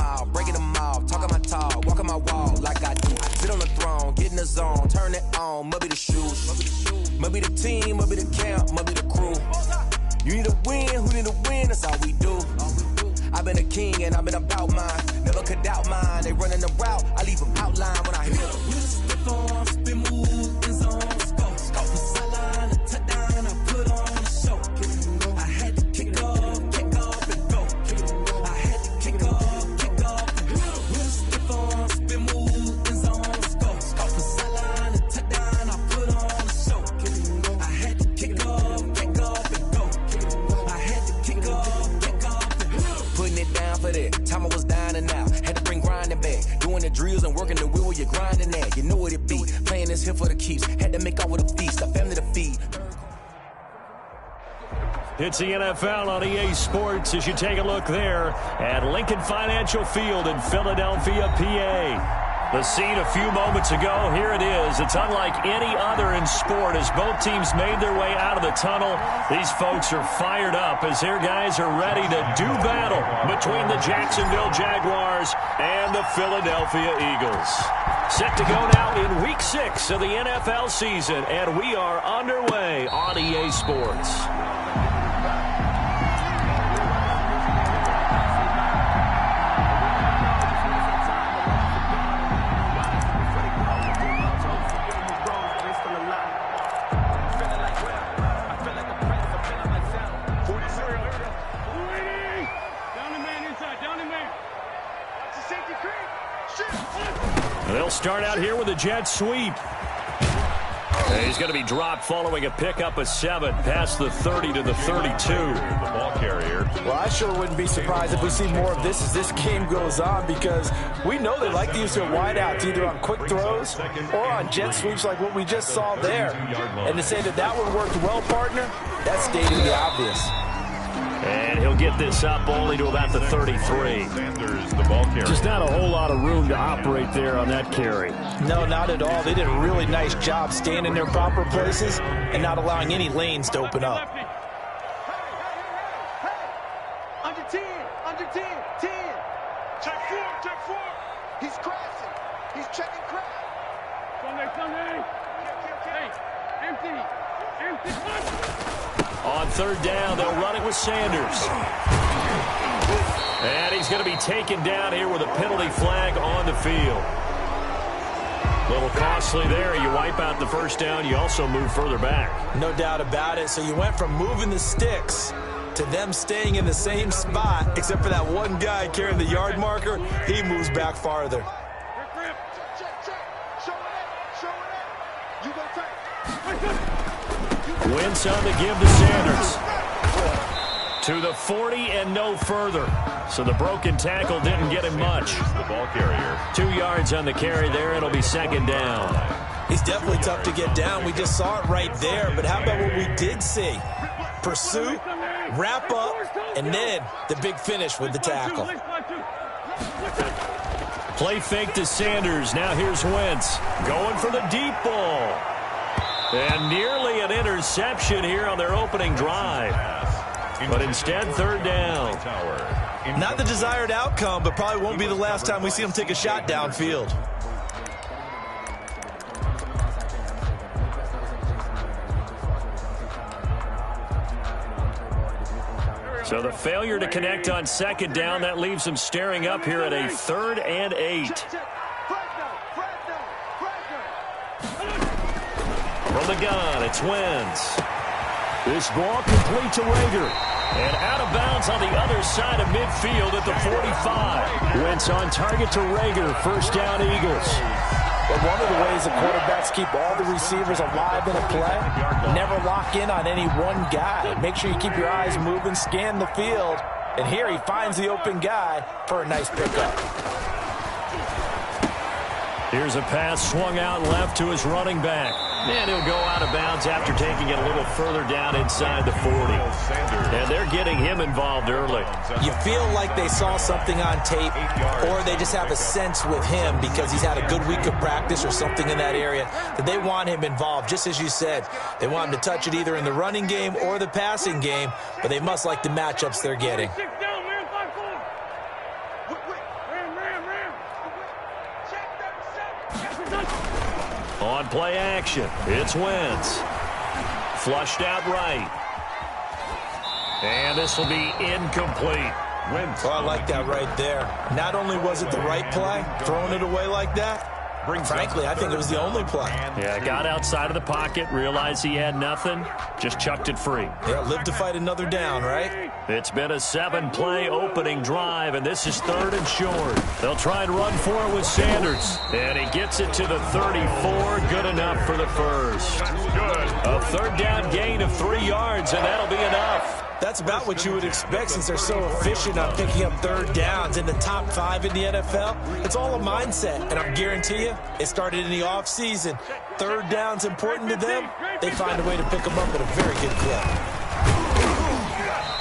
mouth, breaking them off, talking my talk, walking my walk like I do. Sit on the throne, get in the zone, turn it on, must be the shoes, must be the team, must be the camp, must be the crew. You need to win, who need to win, that's all we do. I've been a king and I've been about mine, never could doubt mine. They running the route, I leave them outline when I hear the wheels stiff on, spin move, in zone, scope from sideline to touchdown, I put on the show. I had to kick off and go. I had to kick off and go. Wheels stiff on, spin move, in zone, scope from sideline to touchdown, I put on the show. I had to kick off and go. I had to kick off and go. Putting it down for that. Time I was dying and out. Had to bring grinding back. Doing the drills and working the wheel where you're grinding at. You know what it be. Playing this here for the keeps. Had to make off with a feast. A family to feed. It's the NFL on EA Sports as you take a look there at Lincoln Financial Field in Philadelphia, PA. The scene a few moments ago, here it is. It's unlike any other in sport as both teams made their way out of the tunnel. These folks are fired up as their guys are ready to do battle between the Jacksonville Jaguars and the Philadelphia Eagles. Set to go now in Week 6 of the NFL season, and we are underway on EA Sports. They'll start out here with a jet sweep. And he's going to be dropped following a pickup of 7 past the 30 to the 32. The ball carrier. Well, I sure wouldn't be surprised if we see more of this as this game goes on, because we know they like to use their wideouts either on quick throws or on jet sweeps like what we just saw there. And to say that that one worked well, partner, that's stating the obvious. And he'll get this up only to about the 33. Just not a whole lot of room to operate there on that carry. No, not at all. They did a really nice job staying in their proper places and not allowing any lanes to open up. Under 10, 10. Check 4. He's crashing. He's checking crash. Sunday. Hey, empty. On third down, they'll run it with Sanders. And he's going to be taken down here with a penalty flag on the field. A little costly there. You wipe out the first down. You also move further back. No doubt about it. So you went from moving the sticks to them staying in the same spot, except for that one guy carrying the yard marker. He moves back farther. Wentz on the give to Sanders. To the 40 and no further. So the broken tackle didn't get him much. The ball carrier. 2 yards on the carry there. It'll be second down. He's definitely tough to get down. We just saw it right there. But how about what we did see? Pursuit, wrap up, and then the big finish with the tackle. Play fake to Sanders. Now here's Wentz. Going for the deep ball. And nearly an interception here on their opening drive. But instead, third down. Not the desired outcome, but probably won't be the last time we see him take a shot downfield. So the failure to connect on second down, that leaves him staring up here at a 3rd and 8. From the gun, it's Wentz. This ball complete to Rager. And out of bounds on the other side of midfield at the 45. Wentz on target to Rager. First down, Eagles. But one of the ways the quarterbacks keep all the receivers alive in a play, never lock in on any one guy. Make sure you keep your eyes moving, scan the field. And here he finds the open guy for a nice pickup. Here's a pass swung out left to his running back. And he'll go out of bounds after taking it a little further down inside the 40. And they're getting him involved early. You feel like they saw something on tape, or they just have a sense with him because he's had a good week of practice or something in that area that they want him involved. Just as you said, they want him to touch it either in the running game or the passing game, but they must like the matchups they're getting. On play action, it's Wentz. Flushed out right. And this will be incomplete. Wentz. Oh, I like that right there. Not only was it the right play, throwing it away like that, frankly, I think it was the only play. Yeah, got outside of the pocket, realized he had nothing, just chucked it free. Yeah, live to fight another down, right? It's been a 7-play opening drive, and this is 3rd and short. They'll try and run for it with Sanders. And he gets it to the 34, good enough for the first. A 3rd down gain of 3 yards, and that'll be enough. That's about what you would expect since they're so efficient on picking up 3rd downs in the top 5 in the NFL. It's all a mindset, and I guarantee you, it started in the offseason. 3rd down's important to them. They find a way to pick them up at a very good clip.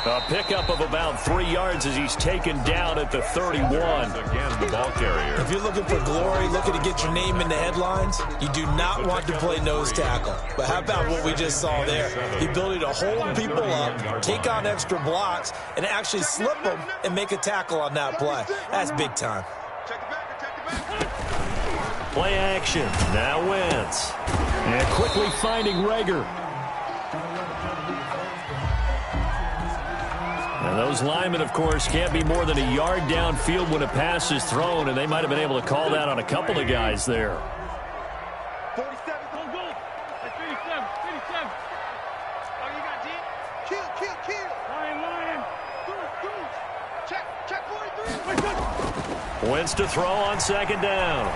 A pickup of about 3 yards as he's taken down at the 31. Again, the ball carrier. If you're looking for glory, looking to get your name in the headlines, you do not want to play nose tackle. But how about what we just saw there? The ability to hold people up, take on extra blocks, and actually slip them and make a tackle on that play. That's big time. Play action. Now Wentz. And quickly finding Rager. And those linemen, of course, can't be more than a yard downfield when a pass is thrown, and they might have been able to call that on a couple of guys there. 47, go, go. 57, 57. Oh, you got deep? Kill. Lion. Check 43. Wentz to throw on 2nd down.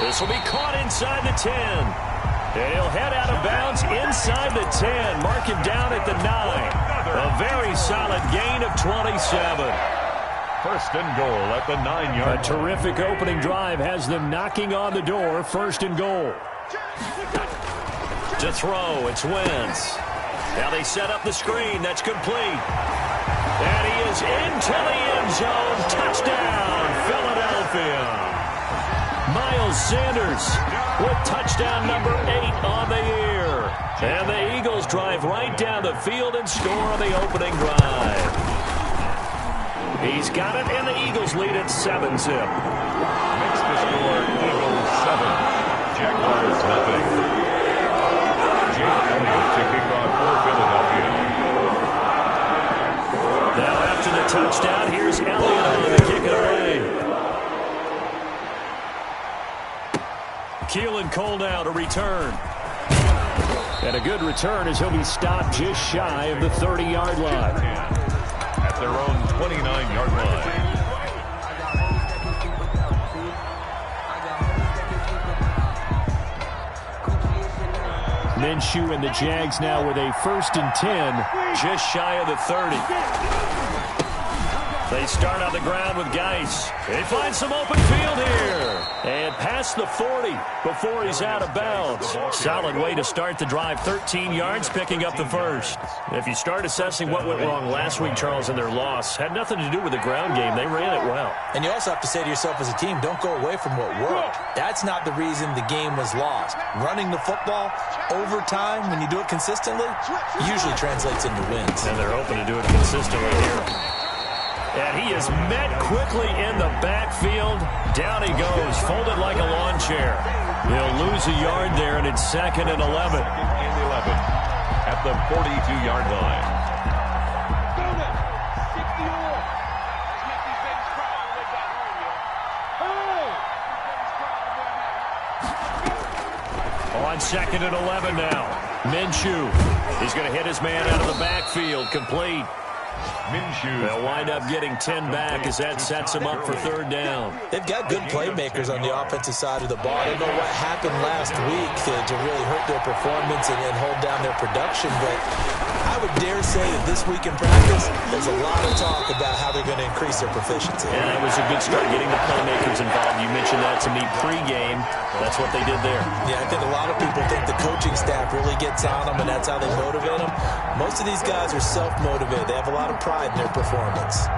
This will be caught inside the 10. And he'll head out of bounds inside the 10. Mark him down at the 9. A very solid gain of 27. 1st and goal at the 9-yard. A terrific opening drive has them knocking on the door. 1st and goal. To throw, it's Wentz. Now they set up the screen. That's complete. And he is into the end zone. Touchdown, Philadelphia. Miles Sanders with touchdown number 8 on the year. And the Eagles drive right down the field and score on the opening drive. He's got it, and the Eagles lead at 7-zip. Makes the score Eagles 7. Jaguars nothing. Jake Elliott to kick off for Philadelphia. Now after the touchdown, here's Elliott on to kick it away. Keelan Cole now to return. And a good return as he'll be stopped just shy of the 30-yard line. At their own 29-yard line. Minshew and the Jags now with a 1st and 10, just shy of the 30. They start on the ground with Geis. They find some open field here. And past the 40 before he's out of bounds. Solid way to start the drive. 13 yards, picking up the first. If you start assessing what went wrong last week, Charles, in their loss, had nothing to do with the ground game. They ran it well. And you also have to say to yourself as a team, don't go away from what worked. That's not the reason the game was lost. Running the football over time, when you do it consistently, usually translates into wins. And they're hoping to do it consistently here. And he is met quickly in the backfield. Down he goes, folded like a lawn chair. He'll lose a yard there, and it's 2nd and 11. 2nd and 11 at the 42-yard line. On 2nd and 11 now. Minshew. He's going to hit his man out of the backfield. Complete. Minshew. They'll wind up getting 10 back as that sets them up for 3rd down. They've got good playmakers on the offensive side of the ball. I don't know what happened last week to really hurt their performance and hold down their production, but I would dare say that this week in practice, there's a lot of talk about how they're going to increase their proficiency. And that was a good start, getting the playmakers involved. You mentioned that to me pregame. That's what they did there. Yeah, I think a lot of people think the coaching staff really gets on them, and that's how they motivate them. Most of these guys are self-motivated. They have a lot of pride in their performance.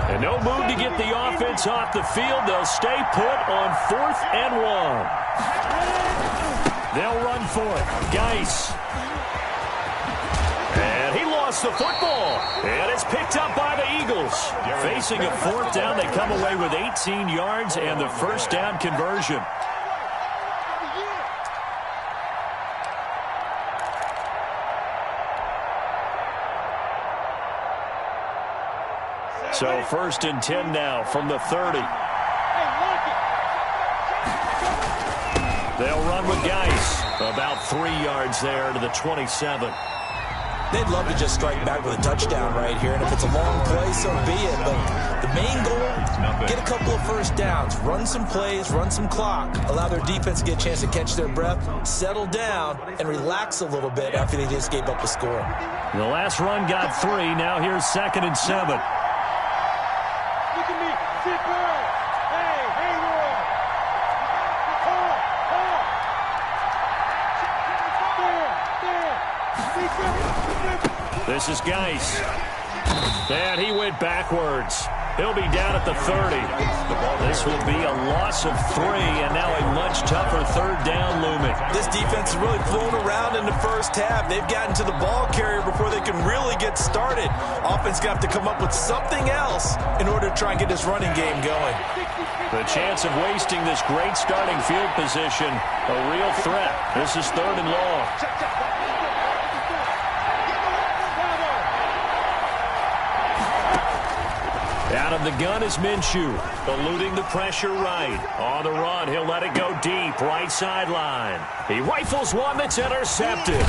And no move to get the offense off the field. They'll stay put on 4th and 1. They'll run for it. Geis. And he lost lost the football. And it's picked up by the Eagles. Facing a fourth down, they come away with 18 yards and the first down conversion. So 1st and 10 now from the 30. They'll run with Geis. About 3 yards there to the 27. They'd love to just strike back with a touchdown right here, and if it's a long play, so be it. But the main goal, get a couple of first downs, run some plays, run some clock, allow their defense to get a chance to catch their breath, settle down, and relax a little bit after they just gave up a score. The last run got 3. Now here's 2nd and 7. This is Geis. And he went backwards. He'll be down at the 30. This will be a loss of 3, and now a much tougher 3rd down looming. This defense has really flown around in the first half. They've gotten to the ball carrier before they can really get started. Offense got to come up with something else in order to try and get this running game going. The chance of wasting this great starting field position, a real threat. This is 3rd and long. Out of the gun is Minshew, eluding the pressure right. On the run, he'll let it go deep, right sideline. He rifles one that's intercepted.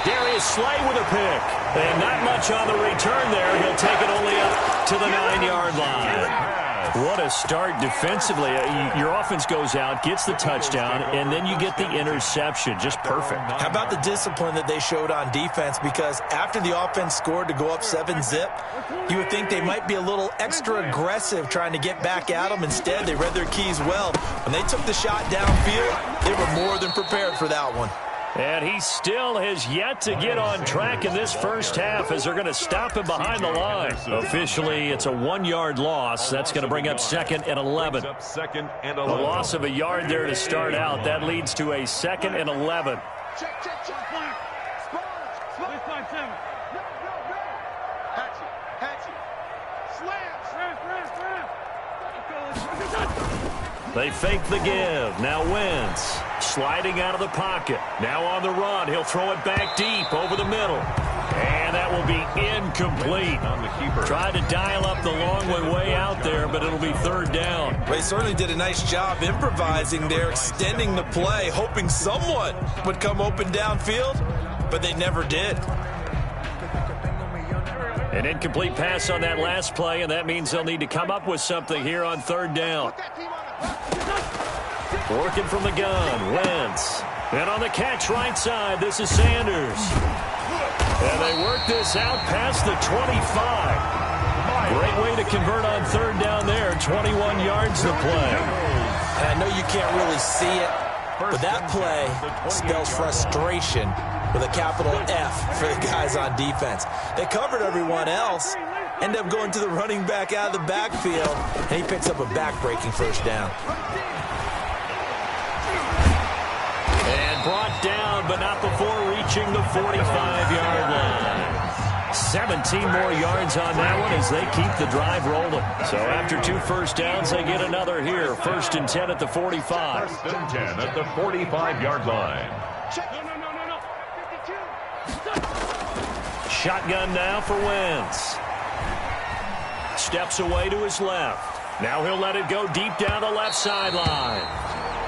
Darius Slay with a pick. And not much on the return there. He'll take it only up to the 9-yard line. What a start defensively. Your offense goes out, gets the touchdown, and then you get the interception. Just perfect. How about the discipline that they showed on defense? Because after the offense scored to go up 7-zip, you would think they might be a little extra aggressive trying to get back at them. Instead, they read their keys well. When they took the shot downfield, they were more than prepared for that one. And he still has yet to get on track in this first half as they're going to stop him behind the line. Officially, it's a 1-yard loss. That's going to bring up 2nd and 11. A loss of a yard there to start out. That leads to a 2nd and 11. They fake the give. Now Wentz sliding out of the pocket. Now on the run. He'll throw it back deep over the middle. And that will be incomplete. Tried to dial up the long one way out there, but it'll be 3rd down. They certainly did a nice job improvising there, extending the play, hoping someone would come open downfield, but they never did. An incomplete pass on that last play, and that means they'll need to come up with something here on 3rd down. Working from the gun, Wentz. And on the catch right side, this is Sanders. And they work this out past the 25. Great way to convert on 3rd down there. 21 yards to play. And I know you can't really see it, but that play spells frustration with a capital F for the guys on defense. They covered everyone else, end up going to the running back out of the backfield, and he picks up a back-breaking first down. And brought down, but not before reaching the 45-yard line. 17 more yards on that one as they keep the drive rolling. So after 2 first downs, they get another here. 1st and 10 at the 45. 1st and 10 at the 45-yard line. Shotgun now for Wentz. Steps away to his left. Now he'll let it go deep down the left sideline.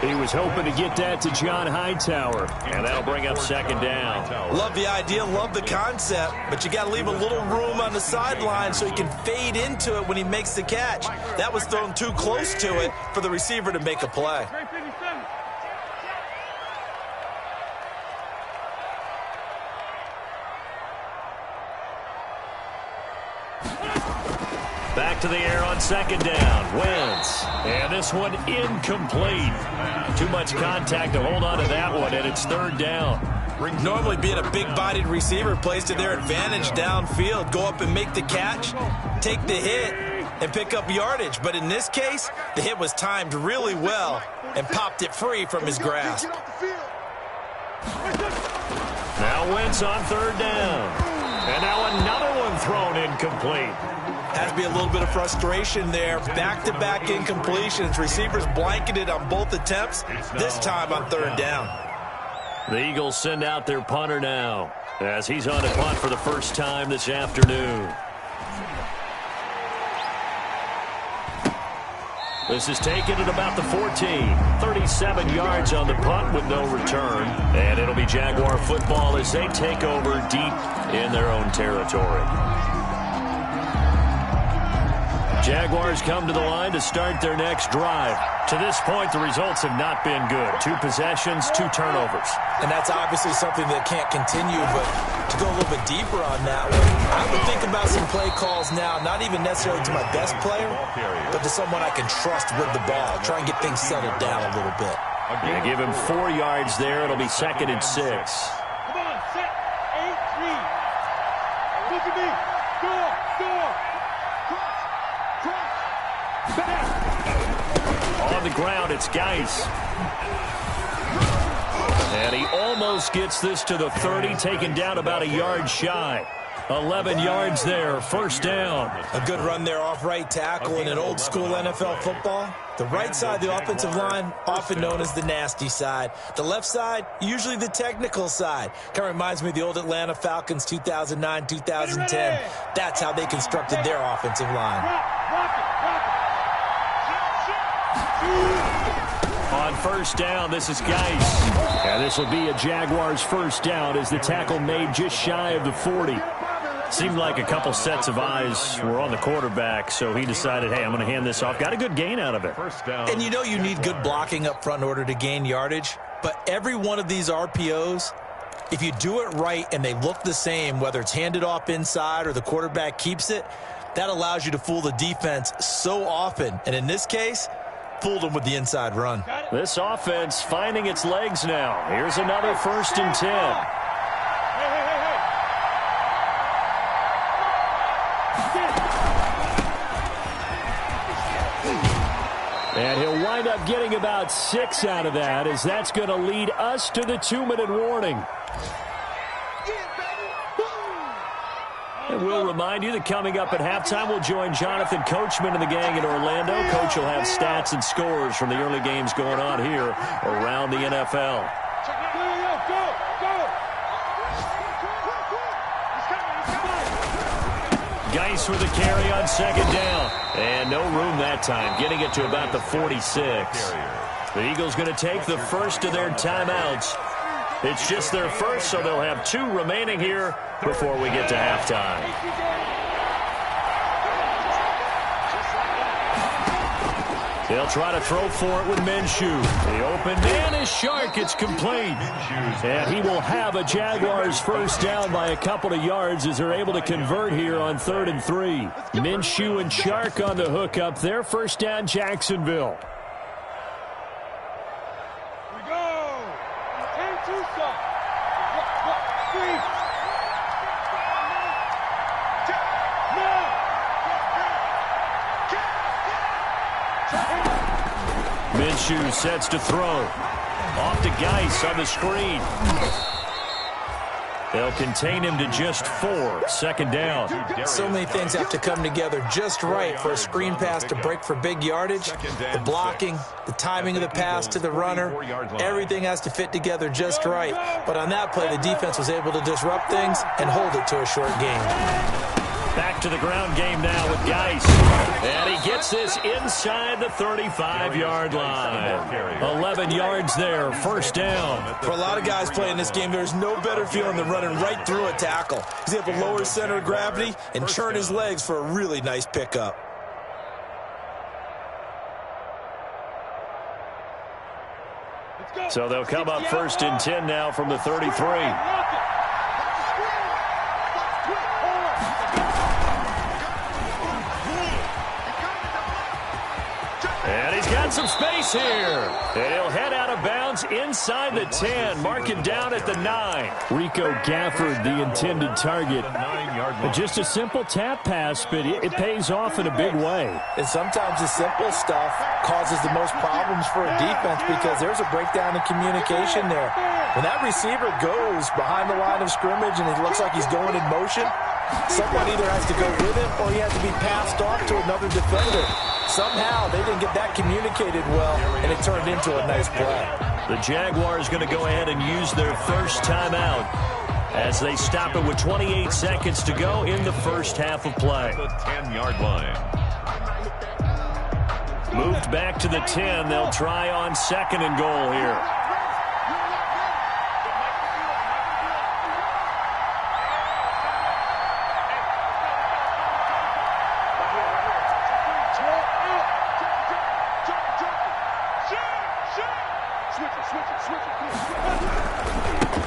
He was hoping to get that to John Hightower, and that'll bring up 2nd down. Love the idea, love the concept, but you got to leave a little room on the sideline so he can fade into it when he makes the catch. That was thrown too close to it for the receiver to make a play. Back to the air on 2nd down. Wentz. And this one incomplete. Too much contact to hold on to that one, and it's 3rd down. Normally being a big-bodied receiver plays to their advantage downfield. Go up and make the catch, take the hit, and pick up yardage. But in this case, the hit was timed really well and popped it free from his grasp. Now Wentz on 3rd down. And now another one thrown incomplete. Has to be a little bit of frustration there. Back-to-back incompletions. Receivers blanketed on both attempts, this time on third down. The Eagles send out their punter now, as he's on a punt for the first time this afternoon. This is taken at about the 14. 37 yards on the punt with no return. And it'll be Jaguar football as they take over deep in their own territory. Jaguars come to the line to start their next drive. To this point, the results have not been good. 2 possessions, 2 turnovers. And that's obviously something that can't continue, but to go a little bit deeper on that one, I would think about some play calls now, not even necessarily to my best player, but to someone I can trust with the ball. Try and get things settled down a little bit. They give him 4 yards there. It'll be 2nd and 6. Come on, set, 8-3. Look at me. Door. On the ground, it's Geis. And he almost gets this to the 30, taken down about a yard shy. 11 yards there, first down. A good run there off right tackle in an old school NFL football. The right side of the offensive line, often known as the nasty side. The left side, usually the technical side. Kind of reminds me of the old Atlanta Falcons 2009, 2010. That's how they constructed their offensive line. On first down, this is Geis. And this will be a Jaguars first down as the tackle made just shy of the 40. Seemed like a couple sets of eyes were on the quarterback, so he decided, hey, I'm going to hand this off. Got a good gain out of it. And you know you need good blocking up front in order to gain yardage, but every one of these RPOs, if you do it right and they look the same, whether it's handed off inside or the quarterback keeps it, that allows you to fool the defense so often. And in this case, fooled them with the inside run. This offense finding its legs now. Here's another 1st and 10. And he'll wind up getting about 6 out of that, as that's going to lead us to the 2-minute warning. And we'll remind you that coming up at halftime, we'll join Jonathan Coachman and the gang in Orlando. Coach will have stats and scores from the early games going on here around the NFL. Geis with a carry on 2nd down. And no room that time, getting it to about the 46. The Eagles going to take the first of their timeouts. It's just their first, so they'll have 2 remaining here before we get to halftime. They'll try to throw for it with Minshew. The open man is Shark. It's complete. And he will have a Jaguars first down by a couple of yards as they're able to convert here on 3rd and 3. Minshew and Shark on the hook up there. First down, Jacksonville. We go. 10-2 stop. 3. Minshew sets to throw. Off to Geis on the screen. They'll contain him to just 4. 2nd down. So many things have to come together just right for a screen pass to break for big yardage. The blocking, the timing of the pass to the runner, everything has to fit together just right. But on that play, the defense was able to disrupt things and hold it to a short game. Back to the ground game now with Geis. And he gets this inside the 35-yard line. 11 yards there, first down. For a lot of guys playing this game, there's no better feeling than running right through a tackle. He's able to lower his center of gravity and churn his legs for a really nice pickup. So they'll come up 1st and 10 now from the 33. And he's got some space here. And he'll head out of bounds inside the 10. Mark him down at the 9. Rico Gafford, the intended target. Just a simple tap pass, but it pays off in a big way. And sometimes the simple stuff causes the most problems for a defense because there's a breakdown in communication there. When that receiver goes behind the line of scrimmage and it looks like he's going in motion, someone either has to go with him or he has to be passed off to another defender. Somehow they didn't get that communicated well, and it turned into a nice play. The Jaguars going to go ahead and use their first timeout as they stop it with 28 seconds to go in the first half of play. The 10-yard line. Moved back to the 10. They'll try on 2nd and goal here.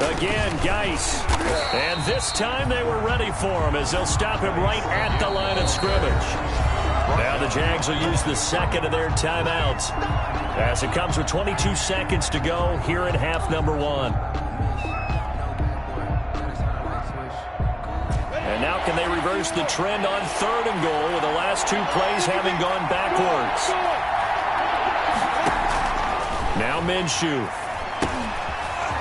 Again, Geis. And this time they were ready for him as they'll stop him right at the line of scrimmage. Now the Jags will use the second of their timeouts as it comes with 22 seconds to go here in half number 1. And now can they reverse the trend on 3rd and goal with the last 2 plays having gone backwards? Now Minshew.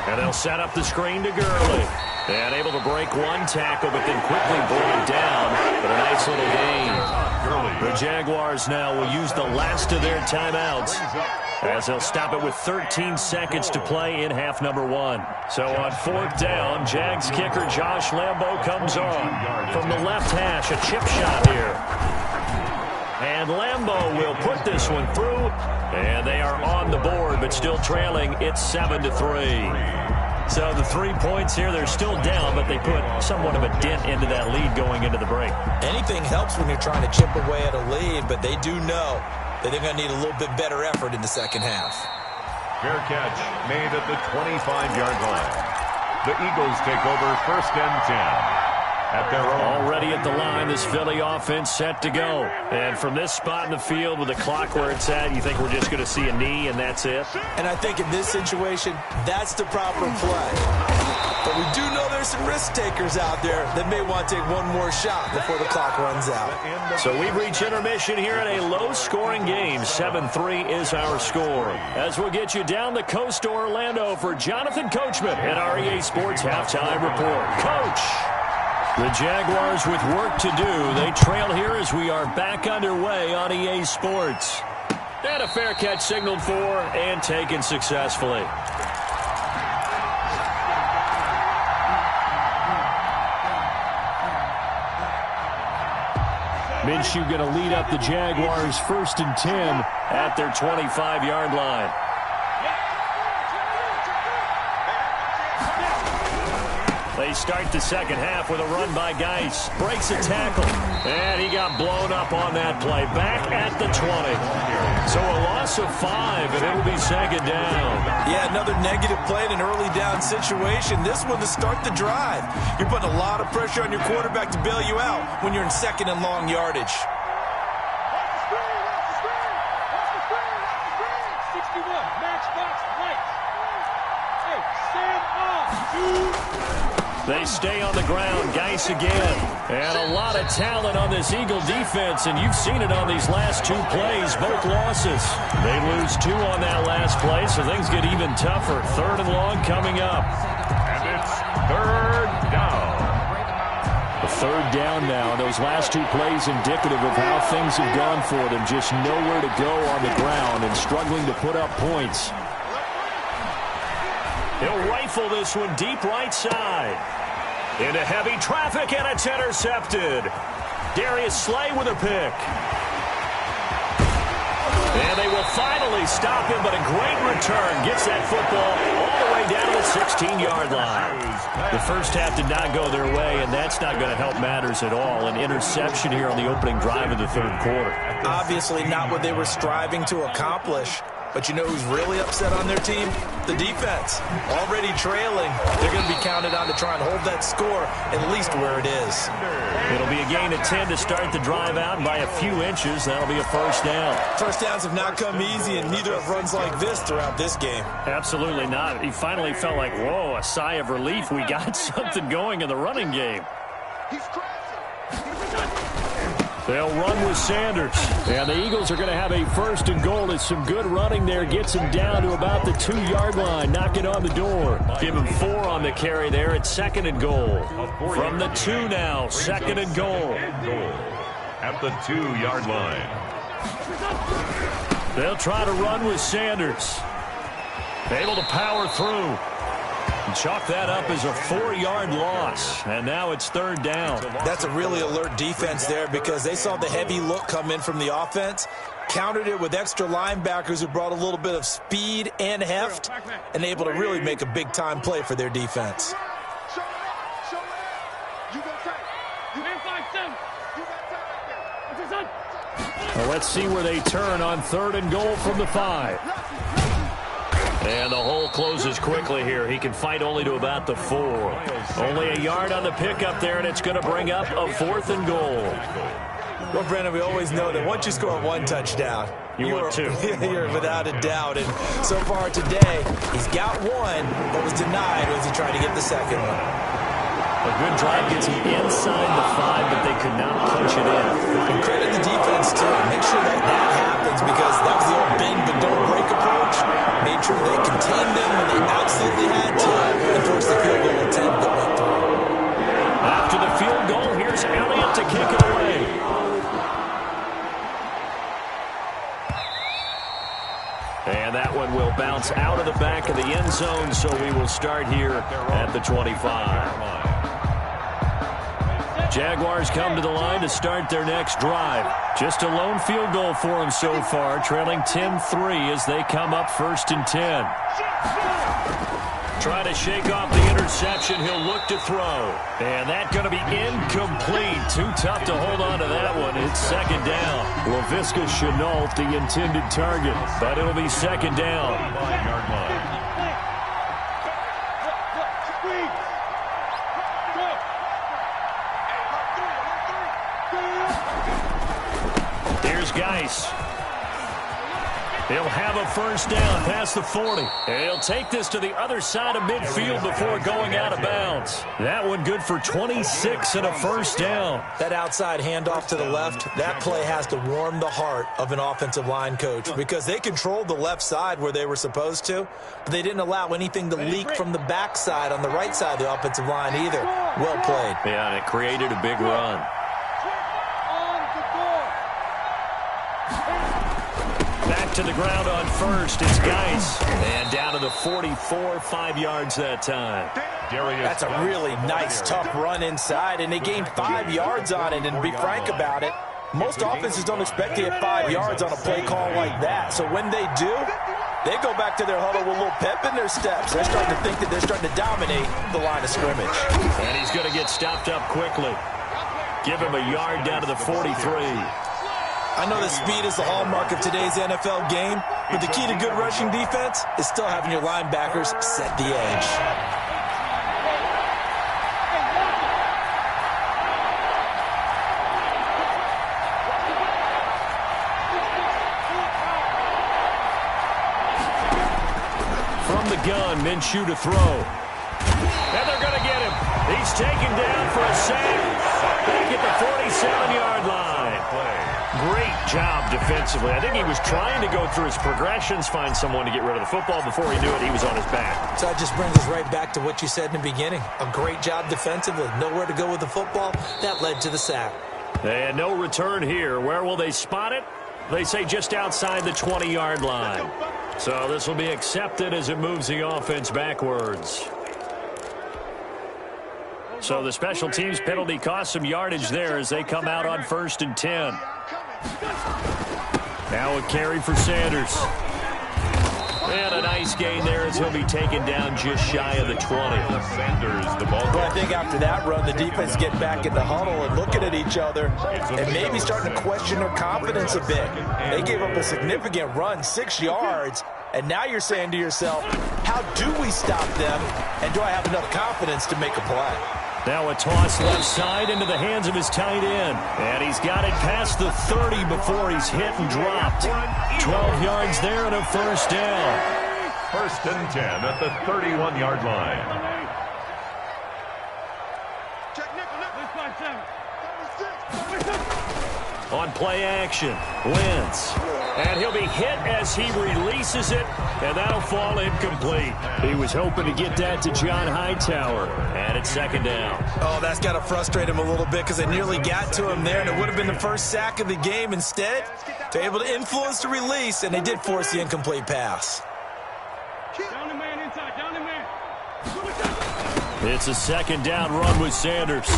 And they'll set up the screen to Gurley. And able to break 1 tackle, but then quickly bring it down. But a nice little gain. The Jaguars now will use the last of their timeouts as they'll stop it with 13 seconds to play in half number 1. So on 4th down, Jags kicker Josh Lambo comes on. From the left hash, a chip shot here. And Lambo will put this one through. And they are on the board, but still trailing. It's 7-3. So the 3 points here, they're still down, but they put somewhat of a dent into that lead going into the break. Anything helps when you're trying to chip away at a lead, but they do know that they're going to need a little bit better effort in the second half. Fair catch made at the 25-yard line. The Eagles take over 1st and 10. At their own. Already at the line, this Philly offense set to go. And from this spot in the field with the clock where it's at, you think we're just going to see a knee and that's it? And I think in this situation, that's the proper play. But we do know there's some risk takers out there that may want to take one more shot before the clock runs out. So we've reached intermission here in a low-scoring game. 7-3 is our score. As we'll get you down the coast to Orlando for Jonathan Coachman at our EA Sports Halftime Report. Coach! The Jaguars with work to do. They trail here as we are back underway on EA Sports. And a fair catch signaled for and taken successfully. Minshew going to lead up the Jaguars 1st and 10 at their 25-yard line. They start the second half with a run by Geis. Breaks a tackle. And he got blown up on that play. Back at the 20. So a loss of 5, and it'll be 2nd down. Yeah, another negative play in an early down situation. This one to start the drive. You're putting a lot of pressure on your quarterback to bail you out when you're in 2nd and long yardage. 61, matchbox lights. Hey, stand off. They stay on the ground. Geis again. And a lot of talent on this Eagle defense, and you've seen it on these last 2 plays, both losses. They lose 2 on that last play, so things get even tougher. 3rd and long coming up. And it's 3rd down. The 3rd down now. Those last 2 plays indicative of how things have gone for them. Just nowhere to go on the ground and struggling to put up points. He'll rifle this one deep right side. Into heavy traffic, and it's intercepted. Darius Slay with a pick. And they will finally stop him, but a great return. Gets that football all the way down to the 16-yard line. The first half did not go their way, and that's not going to help matters at all. An interception here on the opening drive of the 3rd quarter. Obviously not what they were striving to accomplish. But you know who's really upset on their team? The defense. Already trailing. They're going to be counted on to try and hold that score at least where it is. It'll be a gain of 10 to start the drive out, and by a few inches, that'll be a 1st down. First downs have not come easy, and neither have runs like this throughout this game. Absolutely not. He finally felt like, whoa, a sigh of relief. We got something going in the running game. They'll run with Sanders. And the Eagles are going to have a 1st and goal as some good running there gets him down to about the 2-yard line. Knock it on the door. Give him 4 on the carry there at 2nd and goal. From the 2 now, 2nd and goal. At the 2-yard line. They'll try to run with Sanders. Able to power through. And chalk that up as a 4-yard loss. And now it's 3rd down. That's a really alert defense there because they saw the heavy look come in from the offense, countered it with extra linebackers who brought a little bit of speed and heft, and able to really make a big-time play for their defense. Well, let's see where they turn on 3rd and goal from the 5. And the hole closes quickly here. He can fight only to about the 4. Only a yard on the pickup there, and it's going to bring up a 4th and goal. Well, Brandon, we always know that once you score 1 touchdown, you're 2. You're without a doubt. And so far today, he's got 1, but was denied as he tried to get the 2nd one. A good drive gets him inside the 5, but they could not punch it in. And credit the defense, too. Make sure that happens because that was the old bend but don't break approach. Made sure they contained them when they absolutely had to and forced the field goal attempt that went through. After the field goal, here's Elliott to kick it away. And that one will bounce out of the back of the end zone, so we will start here at the 25. Jaguars come to the line to start their next drive. Just a lone field goal for them so far, trailing 10-3 as they come up 1st and 10. Try to shake off the interception. He'll look to throw. And that's going to be incomplete. Too tough to hold on to that one. It's 2nd down. Laviska Shenault, the intended target. But it'll be 2nd down. 5-yard line. Here's Geis. He'll have a 1st down past the 40. And he'll take this to the other side of midfield before going out of bounds. That one good for 26 and a 1st down. That outside handoff to the left, that play has to warm the heart of an offensive line coach because they controlled the left side where they were supposed to, but they didn't allow anything to leak from the backside on the right side of the offensive line either. Well played. Yeah, and it created a big run. Back to the ground on 1st. It's Geis. And down to the 44, 5 yards that time. That's a really nice, tough run inside, and they gained 5 yards on it. And to be frank about it, most offenses don't expect to get 5 yards on a play call like that. So when they do, they go back to their huddle with a little pep in their steps. They're starting to think that they're starting to dominate the line of scrimmage. And he's going to get stopped up quickly. Give him a yard down to the 43. I know that speed is the hallmark of today's NFL game, but the key to good rushing defense is still having your linebackers set the edge. From the gun, Minshew to throw. And they're going to get him. He's taken down for a sack. Back at the 47-yard line. Great job defensively. I think he was trying to go through his progressions, find someone to get rid of the football. Before he knew it, he was on his back. So that just brings us right back to what you said in the beginning. A great job defensively. Nowhere to go with the football. That led to the sack. And no return here. Where will they spot it? They say just outside the 20-yard line. So this will be accepted as it moves the offense backwards. So the special teams penalty cost some yardage there as they come out on 1st and 10. Now a carry for Sanders. And a nice gain there as he'll be taken down just shy of the 20. Sanders, the ball. Well, I think after that run, the defense get back in the huddle and looking at each other and maybe starting to question their confidence a bit. They gave up a significant run, 6 yards, and now you're saying to yourself, how do we stop them, and do I have enough confidence to make a play? Now a toss left side into the hands of his tight end. And he's got it past the 30 before he's hit and dropped. 12 yards there and a 1st down. 1st and 10 at the 31-yard line. on play action. Wentz. And he'll be hit as he releases it, and that'll fall incomplete. He was hoping to get that to John Hightower, and it's second down. Oh, that's got to frustrate him a little bit because they nearly got to him there, and it would have been the first sack of the game. Instead, they're able to influence the release, and they did force the incomplete pass. Down the man inside, down the man. It's a second down run with Sanders.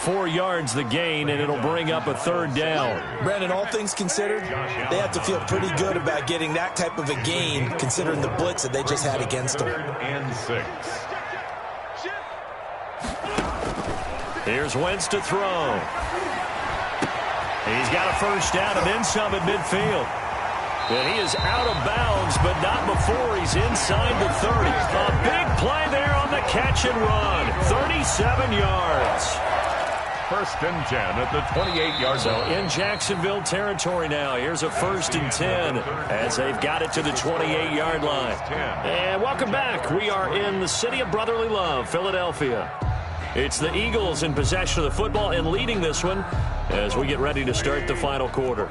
4 yards the gain, and it'll bring up a third down. Brandon, all things considered, they have to feel pretty good about getting that type of a gain, considering the blitz that they just had against them. 3rd and 6. Here's Wentz to throw. He's got a first down and then some at midfield. And he is out of bounds, but not before he's inside the 30. A big play there on the catch and run. 37 yards. 1st and 10 at the 28-yard So line. in Jacksonville territory now. Here's a 1st and 10 as they've got it to the 28-yard line. And welcome back. We are in the city of brotherly love, Philadelphia. It's the Eagles in possession of the football and leading this one as we get ready to start the final quarter.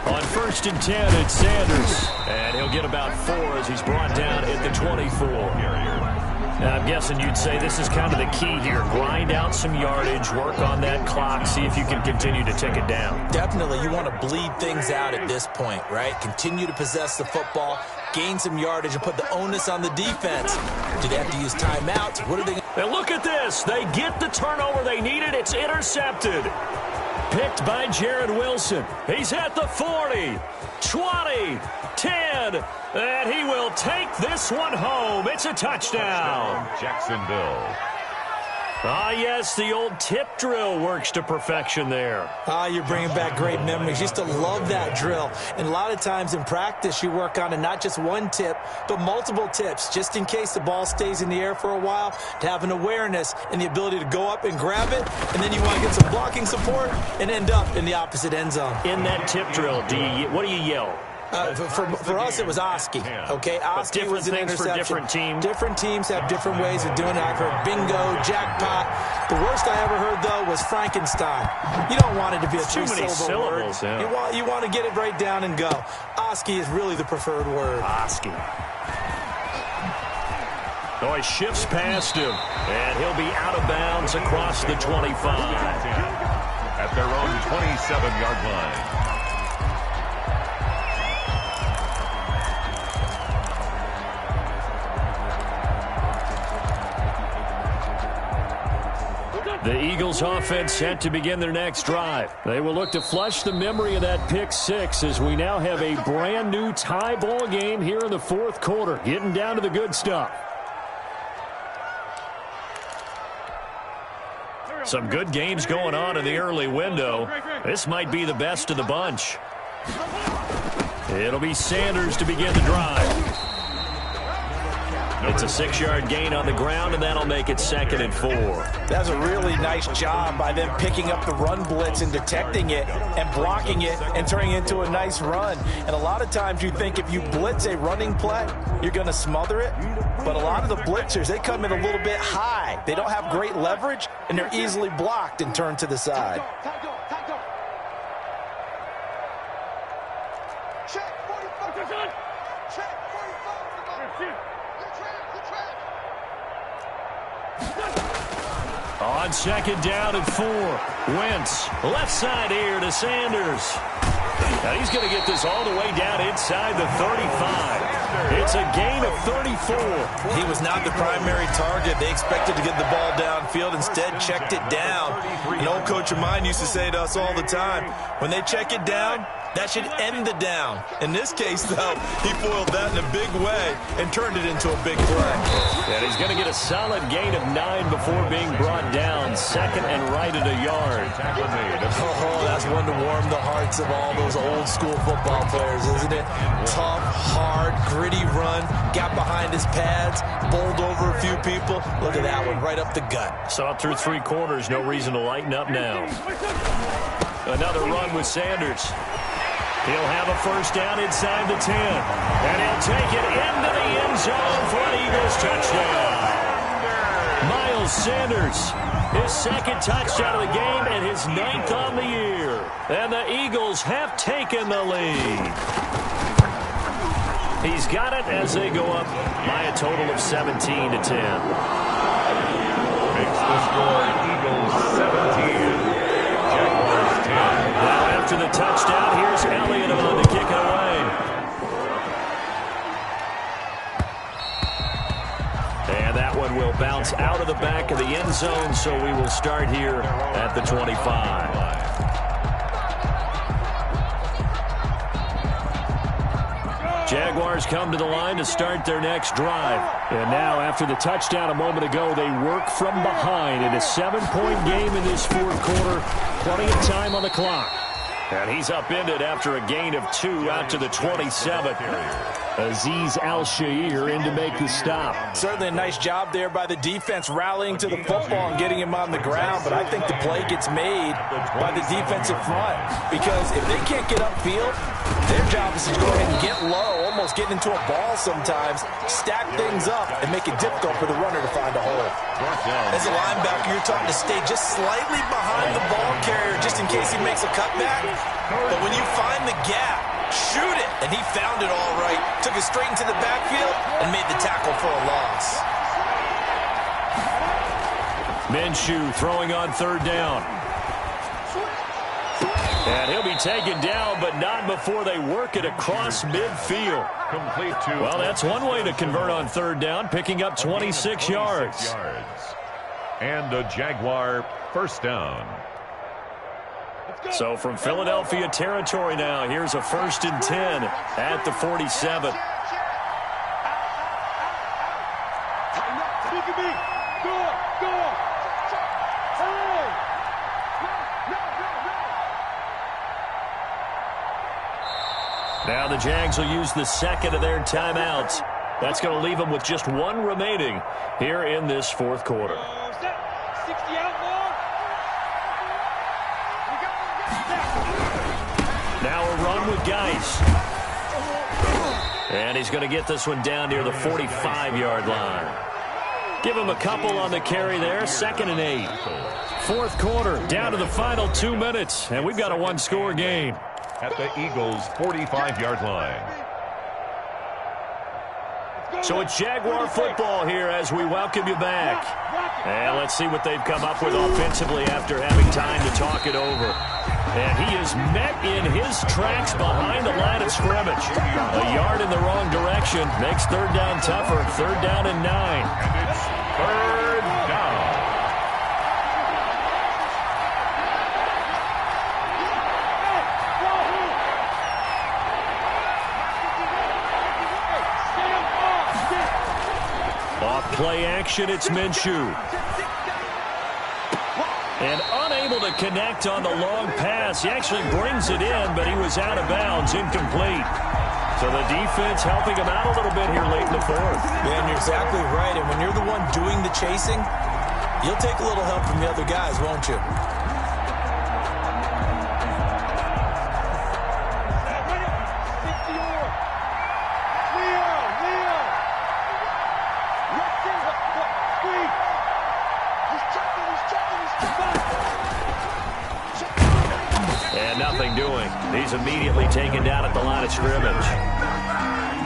On 1st and 10, it's Sanders. And he'll get about 4 as he's brought down at the 24. Now, I'm guessing you'd say this is kind of the key here. Grind out some yardage, work on that clock, see if you can continue to tick it down. Definitely, you want to bleed things out at this point, right? Continue to possess the football, gain some yardage, and put the onus on the defense. Do they have to use timeouts? What are they? And look at this. They get the turnover they needed. It's intercepted. Picked by Jared Wilson. He's at the 40, 20, 10, and he will take this one home. It's a touchdown. Jacksonville. Ah, yes, the old tip drill works to perfection there. You're bringing back great memories. Used to love that drill. And a lot of times in practice, you work on it, not just one tip, but multiple tips, just in case the ball stays in the air for a while, to have an awareness and the ability to go up and grab it, and then you want to get some blocking support and end up in the opposite end zone. In that tip drill, what do you yell? For us, it was Oski. Okay, Oski was an interception. For different teams. Different teams have different ways of doing it. I've heard bingo, jackpot. The worst I ever heard, though, was Frankenstein. You don't want it to be a too many syllables. Yeah. You want to get it right down and go. Oski is really the preferred word. Oski. Oh, he shifts past him, and he'll be out of bounds across the 25. At their own 27-yard line. The Eagles offense set to begin their next drive. They will look to flush the memory of that pick 6 as we now have a brand new tie ball game here in the 4th quarter, getting down to the good stuff. Some good games going on in the early window. This might be the best of the bunch. It'll be Sanders to begin the drive. It's a 6-yard gain on the ground, and that'll make it 2nd and 4. That's a really nice job by them picking up the run blitz and detecting it and blocking it and turning it into a nice run. And a lot of times you think if you blitz a running play, you're going to smother it. But a lot of the blitzers, they come in a little bit high. They don't have great leverage, and they're easily blocked and turned to the side. On 2nd down and 4, Wentz, left side here to Sanders. Now he's going to get this all the way down inside the 35. It's a gain of 34. He was not the primary target. They expected to get the ball downfield, instead checked it down. An old coach of mine used to say to us all the time, when they check it down, that should end the down. In this case, though, he foiled that in a big way and turned it into a big play. And he's going to get a solid gain of 9 before being brought down. 2nd and right at a yard. Oh, that's one to warm the hearts of all those old school football players, isn't it? Tough, hard, gritty run, got behind his pads, bowled over a few people. Look at that one, right up the gut. Saw it through 3 quarters, no reason to lighten up now. Another run with Sanders. He'll have a first down inside the 10. And he'll take it into the end zone for an Eagles touchdown. Miles Miles Sanders, his second touchdown of the game and his 9th on the year. And the Eagles have taken the lead. He's got it as they go up by a total of 17-10. Makes the score Eagles 17, Jaguars 10. Now after the touchdown, here's Elliott on to kick it away. And that one will bounce out of the back of the end zone, so we will start here at the 25. Jaguars come to the line to start their next drive. And now, after the touchdown a moment ago, they work from behind in a 7-point game in this fourth quarter. Plenty of time on the clock. And he's upended after a gain of 2 out to the 27. Azeez Al-Shaair in to make the stop. Certainly a nice job there by the defense rallying to the football and getting him on the ground, but I think the play gets made by the defensive front because if they can't get upfield, their job is to go ahead and get low, almost get into a ball sometimes, stack things up, and make it difficult for the runner to find a hole. As a linebacker, you're taught to stay just slightly behind the ball carrier just in case he makes a cutback, but when you find the gap, shoot it, and he found it all right. Took it straight into the backfield and made the tackle for a loss. Minshew throwing on third down. And he'll be taken down, but not before they work it across midfield. Complete to. Well, that's one way to convert on third down, picking up 26 yards. And a Jaguar first down. So from Philadelphia territory now, here's a 1st and 10 at the 47. Now the Jags will use the second of their timeouts. That's going to leave them with just one remaining here in this fourth quarter. Now a run with Geis. And he's going to get this one down near the 45-yard line. Give him a couple on the carry there. 2nd and 8. Fourth quarter, down to the final 2 minutes. And we've got a one-score game. At the Eagles' 45-yard line. So it's Jaguar football here as we welcome you back. And let's see what they've come up with offensively after having time to talk it over. And he is met in his tracks behind the line of scrimmage. A yard in the wrong direction makes third down tougher. 3rd down and 9. And it's 3rd down. Off play action, it's Minshew. And unable to connect on the long pass. He actually brings it in, but he was out of bounds, incomplete. So the defense helping him out a little bit here late in the fourth. Yeah, and you're exactly right. And when you're the one doing the chasing, you'll take a little help from the other guys, won't you? And nothing doing. He's immediately taken down at the line of scrimmage.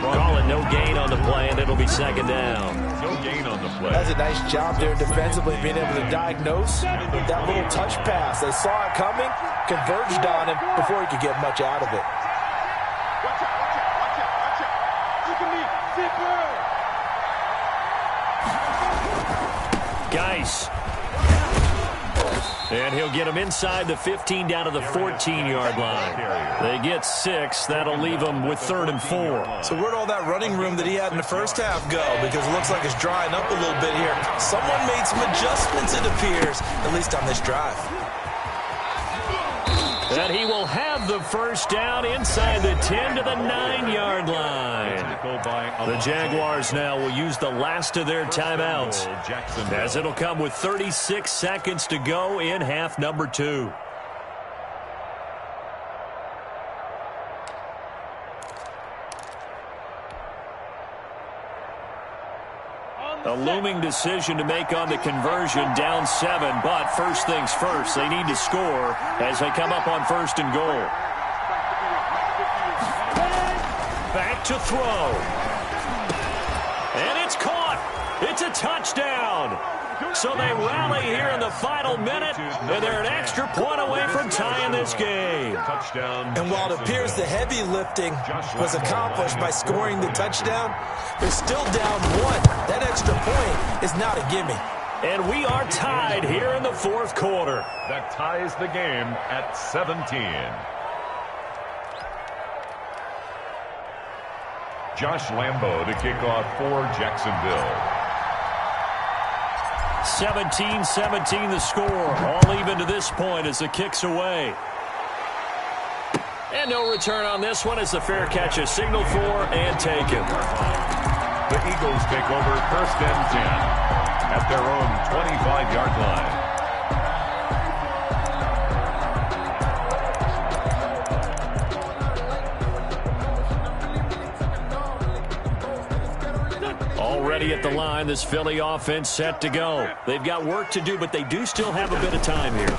Call it no gain on the play, and it'll be 2nd down. No gain on the play. That's a nice job there defensively, being able to diagnose that little touch pass. They saw it coming, converged on him before he could get much out of it. Watch out, watch out, watch out, watch out. Look at me, zipper. Geis. And he'll get him inside the 15 down to the 14-yard line. They get 6. That'll leave them with 3rd and 4. So where'd all that running room that he had in the first half go? Because it looks like it's drying up a little bit here. Someone made some adjustments, it appears, at least on this drive. And he will have the first down inside the 10 to the 9-yard line. The Jaguars now will use the last of their timeouts, as it'll come with 36 seconds to go in half number 2. On A looming decision to make on the conversion, down 7. But first things first, they need to score as they come up on 1st and goal. Back to throw. And it's caught. It's a touchdown. So they rally here in the final minute, and they're an extra point away from tying this game. And while it appears the heavy lifting was accomplished by scoring the touchdown, they're still down 1. That extra point is not a gimme. And we are tied here in the 4th quarter. That ties the game at 17. Josh Lambo to kick off for Jacksonville. 17-17 the score. All even to this point as the kick's away. And no return on this one as the fair catch is signaled for and taken. The Eagles take over 1st and 10 at their own 25-yard line. Already at the line, this Philly offense set to go. They've got work to do, but they do still have a bit of time here.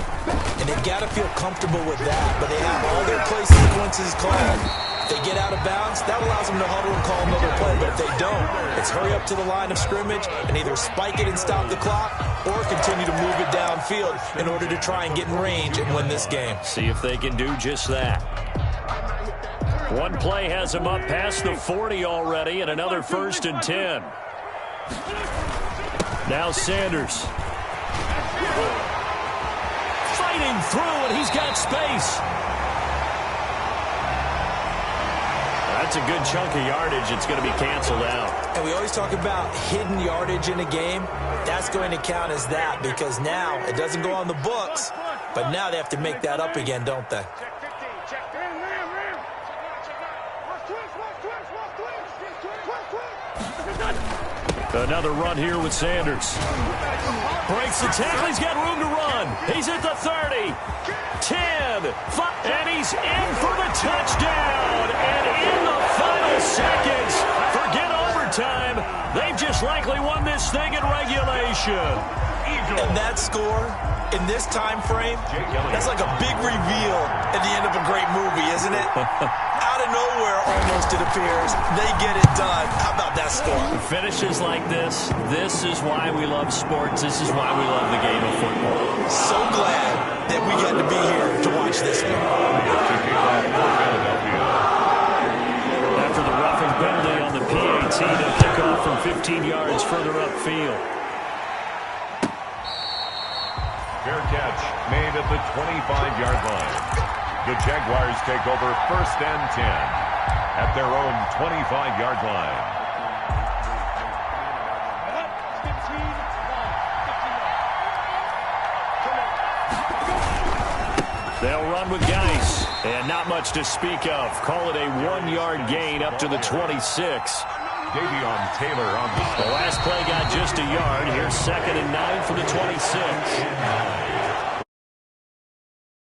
And they've got to feel comfortable with that, but they have all their play sequences called. If they get out of bounds, that allows them to huddle and call another play, but if they don't, it's hurry up to the line of scrimmage and either spike it and stop the clock or continue to move it downfield in order to try and get in range and win this game. See if they can do just that. One play has him up past the 40 already, and another 1st and 10. Now Sanders. Fighting through, and he's got space. That's a good chunk of yardage. It's going to be canceled out. And we always talk about hidden yardage in a game. That's going to count as that because now it doesn't go on the books, but now they have to make that up again, don't they? Another run here with Sanders. Breaks the tackle. He's got room to run. He's at the 30, 10, 5, and he's in for the touchdown. And in the final seconds, forget overtime. They've just likely won this thing in regulation. And that score in this time frame, that's like a big reveal at the end of a great movie, isn't it? Out of nowhere, almost, it appears, they get it done. How about that score? Finishes like this is why we love sports. This is why we love the game of football. So glad that we got to be here to watch this one. After the roughing penalty on the PAT, they'll kick off from 15 yards further upfield. Fair catch made at the 25-yard line. The Jaguars take over 1st and 10 at their own 25-yard line. They'll run with Geis, and not much to speak of. Call it a 1-yard gain up to the 26. Davion Taylor on the last play got just a yard. Here's 2nd and 9 for the 26.